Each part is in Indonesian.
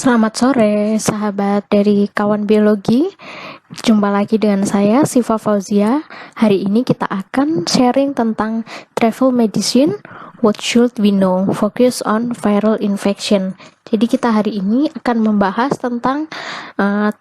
Selamat sore, sahabat dari Kawan Biologi. Jumpa lagi dengan saya, Siva Fauzia. Hari ini kita akan sharing tentang travel medicine. What should we know? Focus on viral infection. Jadi kita hari ini akan membahas tentang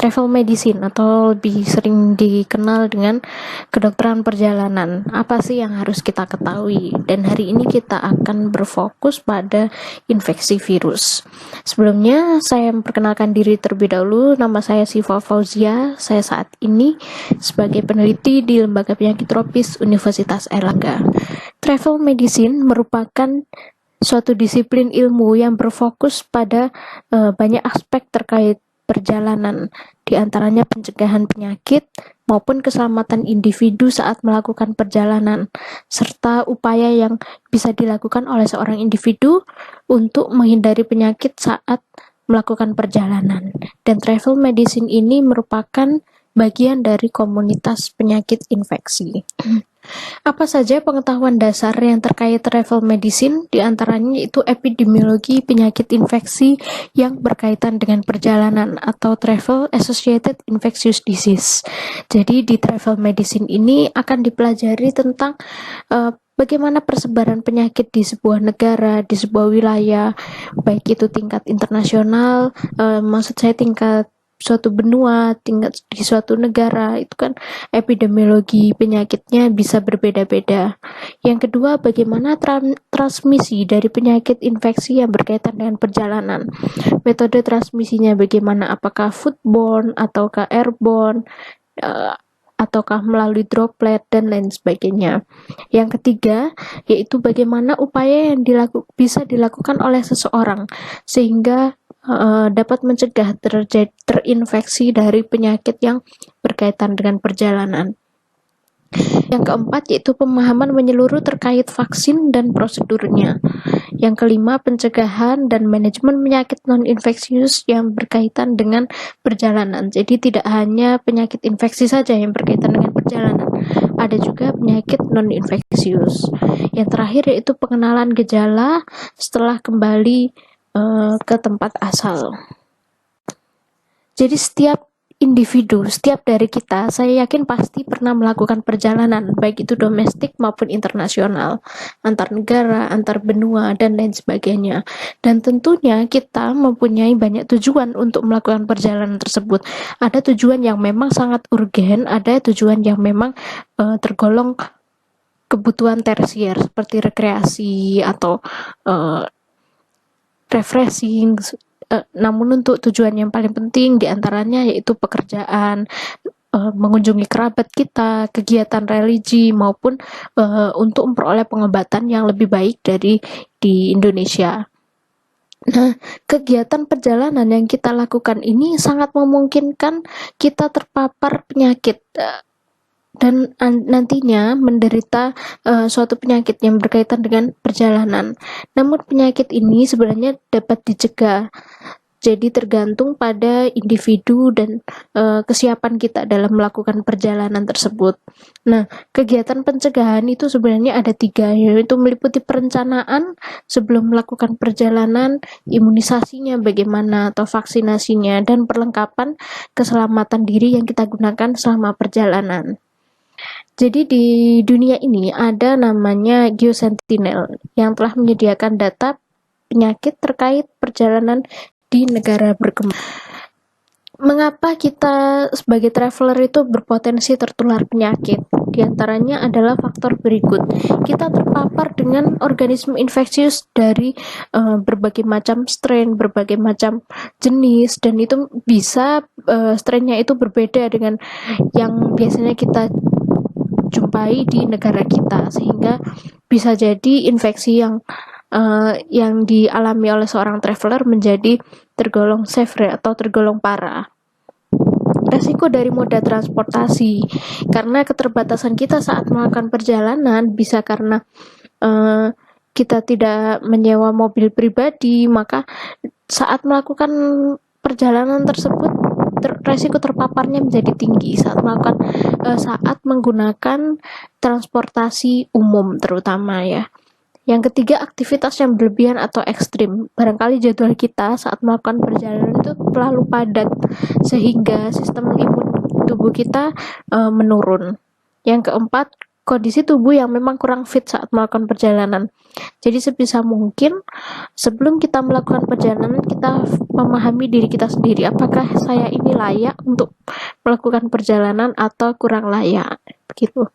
travel medicine atau lebih sering dikenal dengan kedokteran perjalanan. Apa sih yang harus kita ketahui? Dan hari ini kita akan berfokus pada infeksi virus. Sebelumnya saya memperkenalkan diri terlebih dahulu. Nama saya Siva Fauzia. Saya saat ini sebagai peneliti di Lembaga Penyakit Tropis Universitas Airlangga. Travel medicine merupakan suatu disiplin ilmu yang berfokus pada banyak aspek terkait perjalanan, diantaranya pencegahan penyakit maupun keselamatan individu saat melakukan perjalanan, serta upaya yang bisa dilakukan oleh seorang individu untuk menghindari penyakit saat melakukan perjalanan. Dan travel medicine ini merupakan bagian dari komunitas penyakit infeksi. Apa saja pengetahuan dasar yang terkait travel medicine? Di antaranya itu epidemiologi penyakit infeksi yang berkaitan dengan perjalanan atau travel associated infectious disease. Jadi di travel medicine ini akan dipelajari tentang bagaimana persebaran penyakit di sebuah negara, di sebuah wilayah, baik itu tingkat internasional, maksud saya tingkat suatu benua, tingkat di suatu negara, itu kan epidemiologi penyakitnya bisa berbeda-beda. Yang kedua, bagaimana transmisi dari penyakit infeksi yang berkaitan dengan perjalanan. Metode transmisinya bagaimana, apakah foodborne ataukah airborne, ataukah melalui droplet dan lain sebagainya. Yang ketiga, yaitu bagaimana upaya yang bisa dilakukan oleh seseorang sehingga dapat mencegah terinfeksi dari penyakit yang berkaitan dengan perjalanan. Yang keempat, yaitu pemahaman menyeluruh terkait vaksin dan prosedurnya. Yang kelima, pencegahan dan manajemen penyakit non-infeksius yang berkaitan dengan perjalanan. Jadi tidak hanya penyakit infeksi saja yang berkaitan dengan perjalanan, ada juga penyakit non-infeksius. Yang terakhir yaitu pengenalan gejala setelah kembali ke tempat asal. Jadi setiap individu, setiap dari kita, saya yakin pasti pernah melakukan perjalanan, baik itu domestik maupun internasional, antar negara, antar benua, dan lain sebagainya. Dan tentunya kita mempunyai banyak tujuan untuk melakukan perjalanan tersebut. Ada tujuan yang memang sangat urgen, ada tujuan yang memang tergolong kebutuhan tersier, seperti rekreasi atau refreshing, namun untuk tujuan yang paling penting diantaranya yaitu pekerjaan, mengunjungi kerabat kita, kegiatan religi, maupun untuk memperoleh pengobatan yang lebih baik dari di Indonesia. Nah, kegiatan perjalanan yang kita lakukan ini sangat memungkinkan kita terpapar penyakit dan nantinya menderita suatu penyakit yang berkaitan dengan perjalanan. Namun penyakit ini sebenarnya dapat dicegah. Jadi tergantung pada individu dan kesiapan kita dalam melakukan perjalanan tersebut. Nah, kegiatan pencegahan itu sebenarnya ada 3, yaitu meliputi perencanaan sebelum melakukan perjalanan, imunisasinya bagaimana atau vaksinasinya, dan perlengkapan keselamatan diri yang kita gunakan selama perjalanan. Jadi di dunia ini ada namanya GeoSentinel yang telah menyediakan data penyakit terkait perjalanan di negara berkembang. Mengapa kita sebagai traveler itu berpotensi tertular penyakit? Di antaranya adalah faktor berikut. Kita terpapar dengan organisme infeksius dari berbagai macam strain, berbagai macam jenis, dan itu bisa strainnya itu berbeda dengan yang biasanya kita jumpai di negara kita, sehingga bisa jadi infeksi yang dialami oleh seorang traveler menjadi tergolong severe atau tergolong parah. Resiko dari moda transportasi, karena keterbatasan kita saat melakukan perjalanan, bisa karena kita tidak menyewa mobil pribadi, maka saat melakukan perjalanan tersebut resiko terpaparnya menjadi tinggi saat menggunakan transportasi umum terutama ya. Yang ketiga, aktivitas yang berlebihan atau ekstrim. Barangkali jadwal kita saat melakukan perjalanan itu terlalu padat sehingga sistem imun tubuh kita menurun. Yang keempat, kondisi tubuh yang memang kurang fit saat melakukan perjalanan. Jadi sebisa mungkin sebelum kita melakukan perjalanan, kita memahami diri kita sendiri, apakah saya ini layak untuk melakukan perjalanan atau kurang layak, begitu.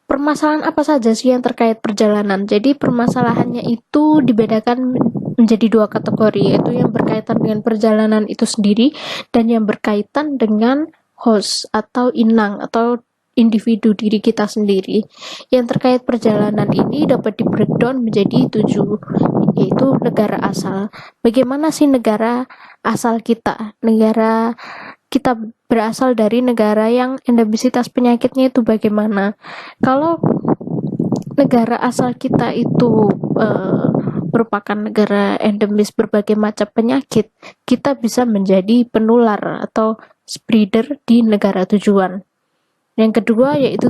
Permasalahan apa saja sih yang terkait perjalanan? Jadi permasalahannya itu dibedakan menjadi dua kategori, yaitu yang berkaitan dengan perjalanan itu sendiri dan yang berkaitan dengan host atau inang atau individu diri kita sendiri. Yang terkait perjalanan ini dapat di breakdown menjadi 7, yaitu negara asal. Bagaimana sih negara asal kita? Negara kita berasal dari negara yang endemisitas penyakitnya itu bagaimana? Kalau negara asal kita itu merupakan negara endemis berbagai macam penyakit, kita bisa menjadi penular atau spreader di negara tujuan. Yang kedua yaitu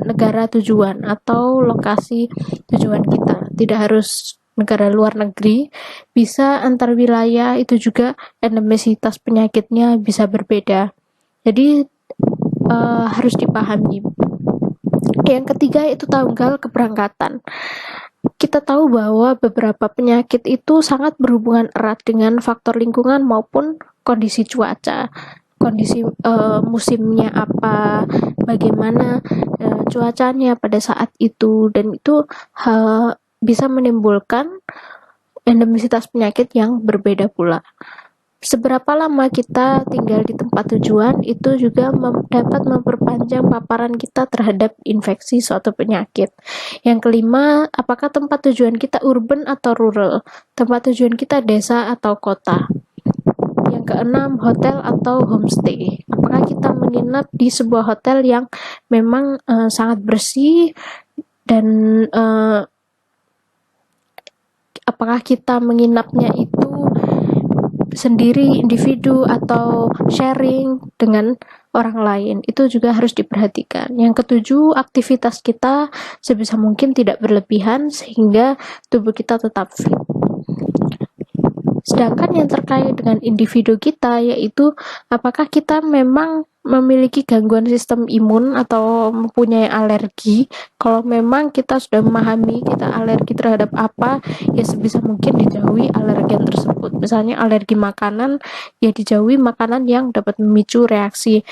negara tujuan atau lokasi tujuan kita. Tidak harus negara luar negeri, bisa antar wilayah, itu juga endemisitas penyakitnya bisa berbeda. Jadi harus dipahami. Yang ketiga itu tanggal keberangkatan. Kita tahu bahwa beberapa penyakit itu sangat berhubungan erat dengan faktor lingkungan maupun kondisi cuaca. Kondisi musimnya apa, bagaimana cuacanya pada saat itu, dan itu bisa menimbulkan endemisitas penyakit yang berbeda pula. Seberapa lama kita tinggal di tempat tujuan itu juga dapat memperpanjang paparan kita terhadap infeksi suatu penyakit. Yang kelima, apakah tempat tujuan kita urban atau rural? Tempat tujuan kita desa atau kota? Yang keenam, hotel atau homestay. Apakah kita menginap di sebuah hotel yang memang sangat bersih dan apakah kita menginapnya itu sendiri, individu, atau sharing dengan orang lain? Itu juga harus diperhatikan. Yang ketujuh, aktivitas kita sebisa mungkin tidak berlebihan sehingga tubuh kita tetap fit. Sedangkan yang terkait dengan individu kita, yaitu apakah kita memang memiliki gangguan sistem imun atau mempunyai alergi. Kalau memang kita sudah memahami kita alergi terhadap apa, ya sebisa mungkin dijauhi alergen tersebut. Misalnya alergi makanan, ya dijauhi makanan yang dapat memicu reaksi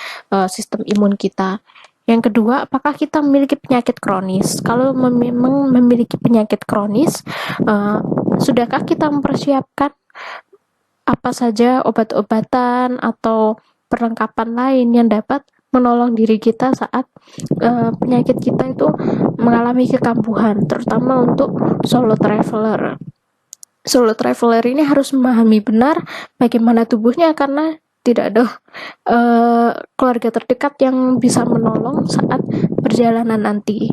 sistem imun kita. Yang kedua, apakah kita memiliki penyakit kronis? Kalau memang memiliki penyakit kronis, sudahkah kita mempersiapkan apa saja obat-obatan atau perlengkapan lain yang dapat menolong diri kita saat penyakit kita itu mengalami kekambuhan, terutama untuk solo traveler. Solo traveler ini harus memahami benar bagaimana tubuhnya, karena tidak ada keluarga terdekat yang bisa menolong saat perjalanan nanti.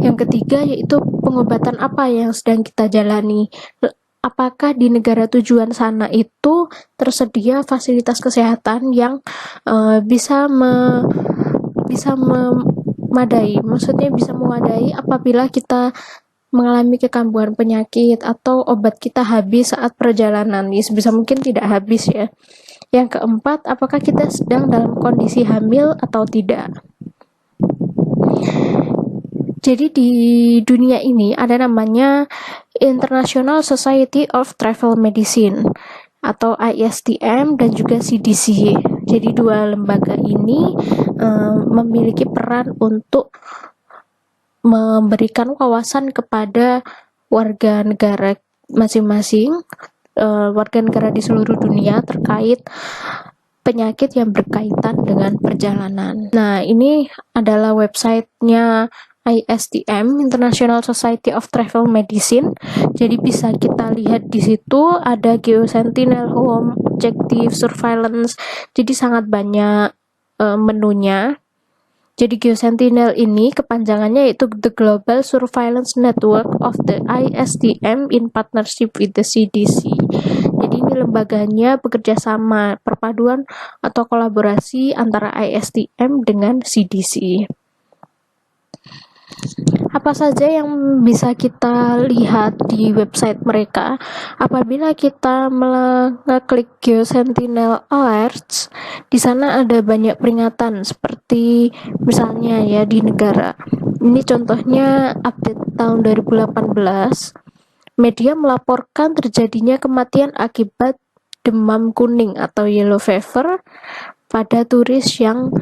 Yang ketiga yaitu pengobatan apa yang sedang kita jalani. Apakah di negara tujuan sana itu tersedia fasilitas kesehatan yang bisa memadai, maksudnya bisa memadai apabila kita mengalami kekambuhan penyakit atau obat kita habis saat perjalanan. Ini sebisa mungkin tidak habis ya. Yang keempat, apakah kita sedang dalam kondisi hamil atau tidak. Jadi di dunia ini ada namanya International Society of Travel Medicine atau ISTM dan juga CDC. Jadi dua lembaga ini memiliki peran untuk memberikan wawasan kepada warga negara masing-masing, warga negara di seluruh dunia terkait penyakit yang berkaitan dengan perjalanan. Nah, ini adalah websitenya ISTM, International Society of Travel Medicine. Jadi bisa kita lihat di situ ada Geosentinel, Home, Objective, Surveillance. Jadi sangat banyak menunya. Jadi Geosentinel ini kepanjangannya yaitu The Global Surveillance Network of the ISTM in partnership with the CDC. Jadi ini lembaganya bekerja sama, perpaduan atau kolaborasi antara ISTM dengan CDC. Apa saja yang bisa kita lihat di website mereka apabila kita mengeklik Geosentinel Alerts? Di sana ada banyak peringatan seperti misalnya ya di negara. Ini contohnya update tahun 2018. Media melaporkan terjadinya kematian akibat demam kuning atau yellow fever pada turis yang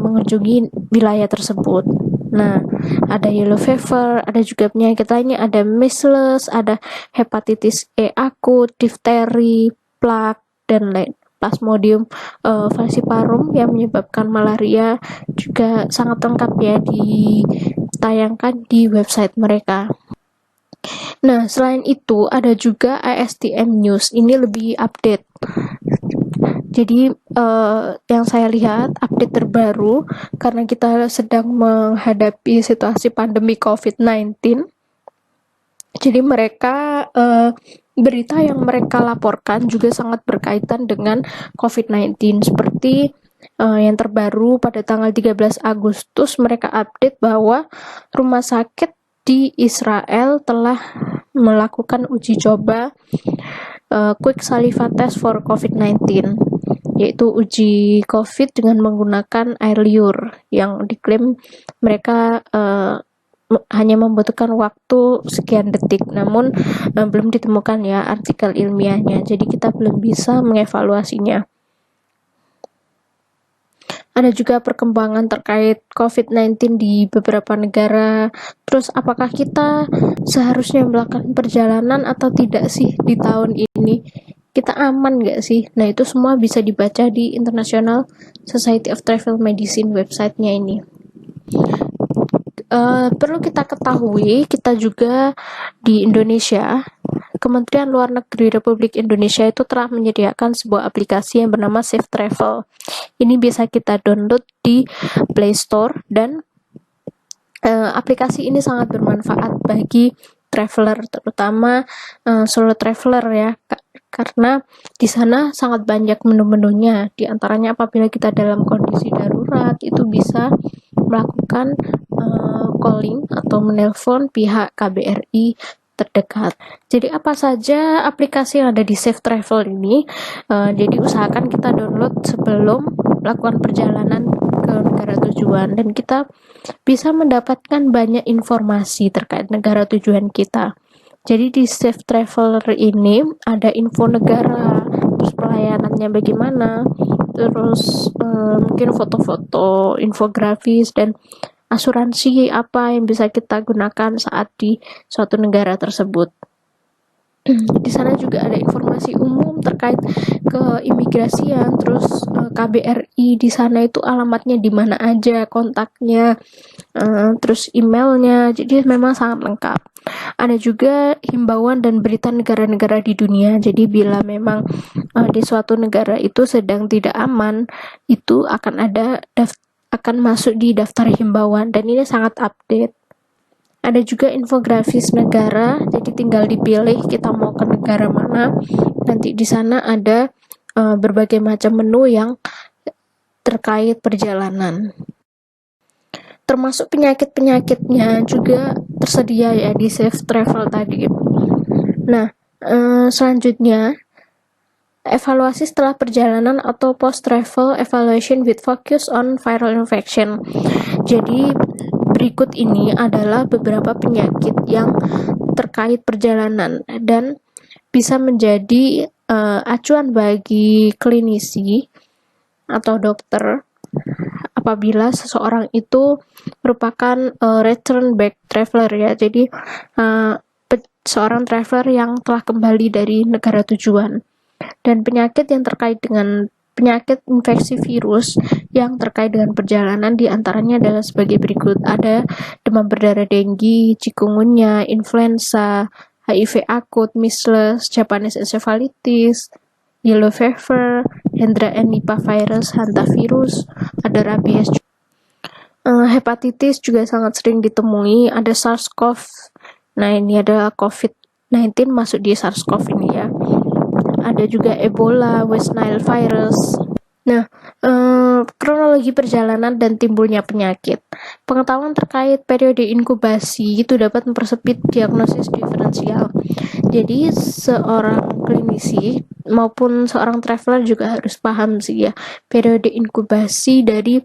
mengunjungi wilayah tersebut. Nah, ada yellow fever, ada juga penyakit lainnya, ada measles, ada hepatitis E akut, difteri, plak, dan lain. Plasmodium falciparum yang menyebabkan malaria juga sangat lengkap ya ditayangkan di website mereka. Nah, selain itu ada juga ASTM News. Ini lebih update. Jadi yang saya lihat update terbaru karena kita sedang menghadapi situasi pandemi COVID-19. Jadi mereka berita yang mereka laporkan juga sangat berkaitan dengan COVID-19 seperti yang terbaru pada tanggal 13 Agustus mereka update bahwa rumah sakit di Israel telah melakukan uji coba quick saliva test for COVID-19, yaitu uji COVID dengan menggunakan air liur yang diklaim mereka hanya membutuhkan waktu sekian detik, namun belum ditemukan ya artikel ilmiahnya, jadi kita belum bisa mengevaluasinya. Ada juga perkembangan terkait COVID-19 di beberapa negara. Terus apakah kita seharusnya melakukan perjalanan atau tidak sih di tahun ini? Kita aman nggak sih? Nah, itu semua bisa dibaca di International Society of Travel Medicine website-nya ini. Perlu kita ketahui, kita juga di Indonesia, Kementerian Luar Negeri Republik Indonesia itu telah menyediakan sebuah aplikasi yang bernama Safe Travel. Ini bisa kita download di Play Store dan aplikasi ini sangat bermanfaat bagi traveler, terutama solo traveler ya, karena di sana sangat banyak menu-menunya. Di antaranya apabila kita dalam kondisi darurat itu bisa melakukan calling atau menelpon pihak KBRI terdekat. Jadi apa saja aplikasi yang ada di Safe Travel ini? Jadi usahakan kita download sebelum melakukan perjalanan ke negara tujuan dan kita bisa mendapatkan banyak informasi terkait negara tujuan kita. Jadi di Safe Traveler ini ada info negara, terus pelayanannya bagaimana, terus mungkin foto-foto, infografis, dan asuransi apa yang bisa kita gunakan saat di suatu negara tersebut. Di sana juga ada informasi umum terkait keimigrasian, terus KBRI di sana itu alamatnya di mana aja, kontaknya, terus emailnya, jadi memang sangat lengkap. Ada juga himbauan dan berita negara-negara di dunia, jadi bila memang di suatu negara itu sedang tidak aman, itu akan masuk di daftar himbauan dan ini sangat update. Ada juga infografis negara, jadi tinggal dipilih kita mau ke negara mana. Nanti di sana ada berbagai macam menu yang terkait perjalanan. Termasuk penyakit-penyakitnya juga tersedia ya di Safe Travel tadi. Nah, selanjutnya evaluasi setelah perjalanan atau post-travel evaluation with focus on viral infection. Jadi berikut ini adalah beberapa penyakit yang terkait perjalanan dan bisa menjadi acuan bagi klinisi atau dokter apabila seseorang itu merupakan return back traveler ya. Jadi seorang traveler yang telah kembali dari negara tujuan. Dan penyakit yang terkait dengan penyakit infeksi virus yang terkait dengan perjalanan diantaranya adalah sebagai berikut. Ada demam berdarah denggi, chikungunya, influenza, HIV akut, measles, Japanese encephalitis, yellow fever, Hendra and Nipah virus, hantavirus, ada rabies. Hepatitis juga sangat sering ditemui, ada SARS-CoV. Nah, ini adalah COVID-19 masuk di SARS-CoV ini ya. Ada juga Ebola, West Nile virus. Nah, Kronologi perjalanan dan timbulnya penyakit. Pengetahuan terkait periode inkubasi itu dapat mempersempit diagnosis diferensial. Jadi seorang klinisi maupun seorang traveler juga harus paham sih ya periode inkubasi dari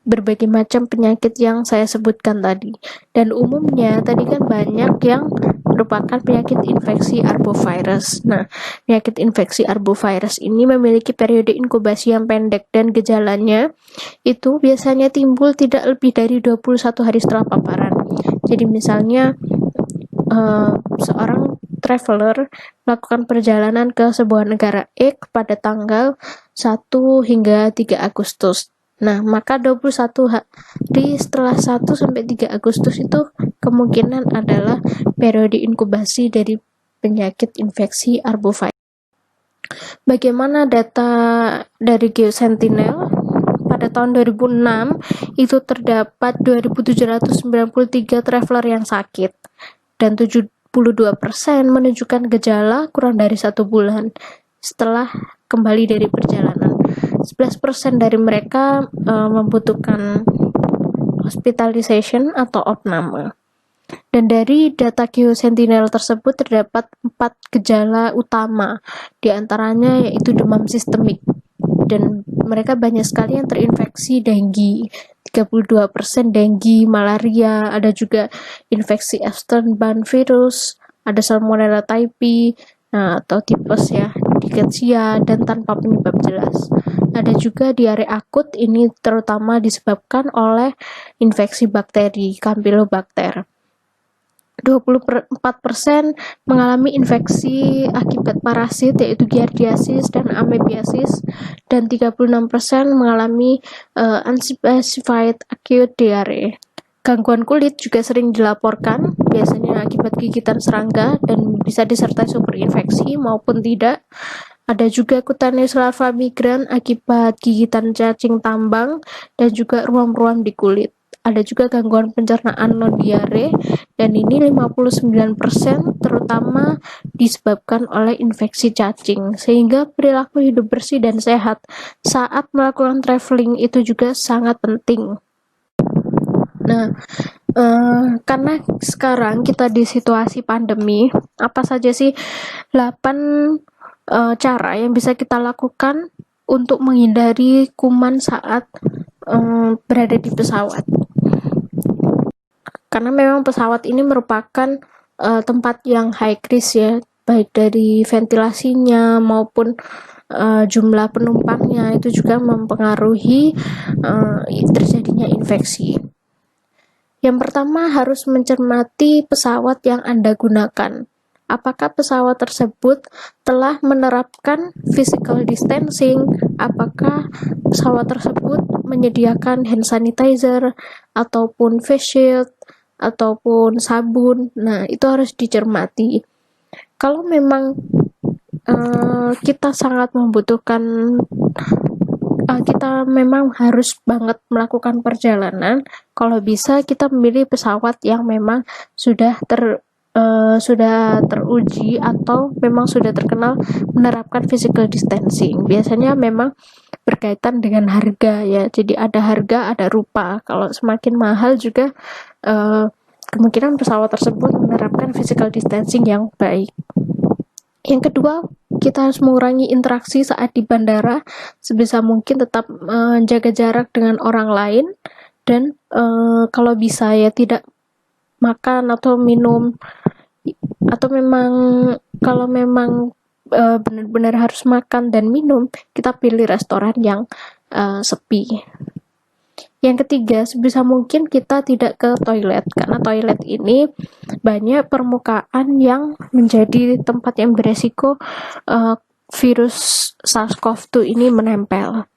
berbagai macam penyakit yang saya sebutkan tadi. Dan umumnya tadi kan banyak yang merupakan penyakit infeksi arbovirus. Nah, penyakit infeksi arbovirus ini memiliki periode inkubasi yang pendek dan gejalanya itu biasanya timbul tidak lebih dari 21 hari setelah paparan. Jadi misalnya seorang traveler melakukan perjalanan ke sebuah negara X pada tanggal 1 hingga 3 Agustus. Nah, maka 21 hari setelah 1 sampai 3 Agustus itu kemungkinan adalah periode inkubasi dari penyakit infeksi arbovirus. Bagaimana data dari GeoSentinel? Pada tahun 2006 itu terdapat 2.793 traveler yang sakit dan 72% menunjukkan gejala kurang dari 1 bulan setelah kembali dari perjalanan. 11% dari mereka membutuhkan hospitalization atau opname. Dan dari data GeoSentinel tersebut terdapat 4 gejala utama, diantaranya yaitu demam sistemik. Dan mereka banyak sekali yang terinfeksi dengue, 32% dengue, malaria, ada juga infeksi Epstein-Barr virus, ada Salmonella typhi, atau tipes ya, dickettsia, dan tanpa penyebab jelas. Ada juga diare akut, ini terutama disebabkan oleh infeksi bakteri Campylobacter. 24% mengalami infeksi akibat parasit yaitu giardiasis dan amebiasis, dan 36% mengalami unspecified acute diarrhea. Gangguan kulit juga sering dilaporkan, biasanya akibat gigitan serangga dan bisa disertai sumber infeksi maupun tidak. Ada juga cutaneous larva migran akibat gigitan cacing tambang dan juga ruam-ruam di kulit. Ada juga gangguan pencernaan non-diare, dan ini 59% terutama disebabkan oleh infeksi cacing, sehingga perilaku hidup bersih dan sehat saat melakukan traveling itu juga sangat penting. Nah, karena sekarang kita di situasi pandemi, apa saja sih 8 cara yang bisa kita lakukan untuk menghindari kuman saat berada di pesawat? Karena memang pesawat ini merupakan tempat yang high risk ya, baik dari ventilasinya maupun jumlah penumpangnya, itu juga mempengaruhi terjadinya infeksi. Yang pertama, harus mencermati pesawat yang Anda gunakan. Apakah pesawat tersebut telah menerapkan physical distancing? Apakah pesawat tersebut menyediakan hand sanitizer ataupun face shield ataupun sabun? Nah, itu harus dicermati. Kalau memang kita sangat membutuhkan, kita memang harus banget melakukan perjalanan, kalau bisa kita memilih pesawat yang memang sudah teruji atau memang sudah terkenal menerapkan physical distancing. Biasanya memang berkaitan dengan harga ya, jadi ada harga ada rupa. Kalau semakin mahal juga kemungkinan pesawat tersebut menerapkan physical distancing yang baik. Yang kedua, kita harus mengurangi interaksi saat di bandara, sebisa mungkin tetap menjaga jarak dengan orang lain, dan kalau bisa ya tidak makan atau minum, atau memang kalau memang benar-benar harus makan dan minum, kita pilih restoran yang sepi. Yang ketiga, sebisa mungkin kita tidak ke toilet, karena toilet ini banyak permukaan yang menjadi tempat yang beresiko virus SARS-CoV-2 ini menempel.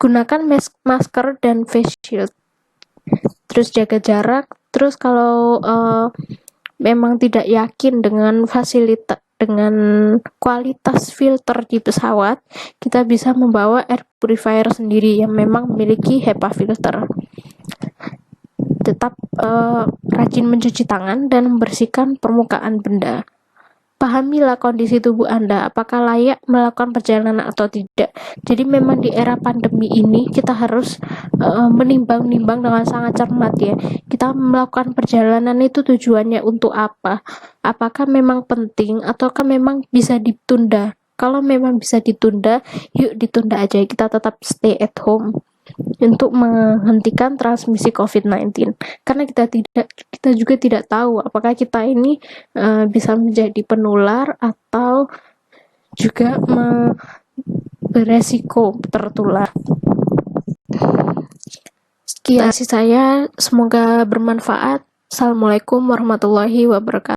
Gunakan masker dan face shield. Terus jaga jarak. Terus kalau memang tidak yakin dengan kualitas filter di pesawat, kita bisa membawa air purifier sendiri yang memang memiliki HEPA filter. Tetap rajin mencuci tangan dan membersihkan permukaan benda. pahamilah kondisi tubuh Anda, apakah layak melakukan perjalanan atau tidak. Jadi memang di era pandemi ini kita harus menimbang-nimbang dengan sangat cermat ya. Kita melakukan perjalanan itu tujuannya untuk apa? Apakah memang penting ataukah memang bisa ditunda? Kalau memang bisa ditunda, yuk ditunda aja. Kita tetap stay at home untuk menghentikan transmisi COVID-19. Karena kita juga tidak tahu apakah kita ini bisa menjadi penular atau juga beresiko tertular. Sekian saya, semoga bermanfaat. Assalamualaikum warahmatullahi wabarakatuh.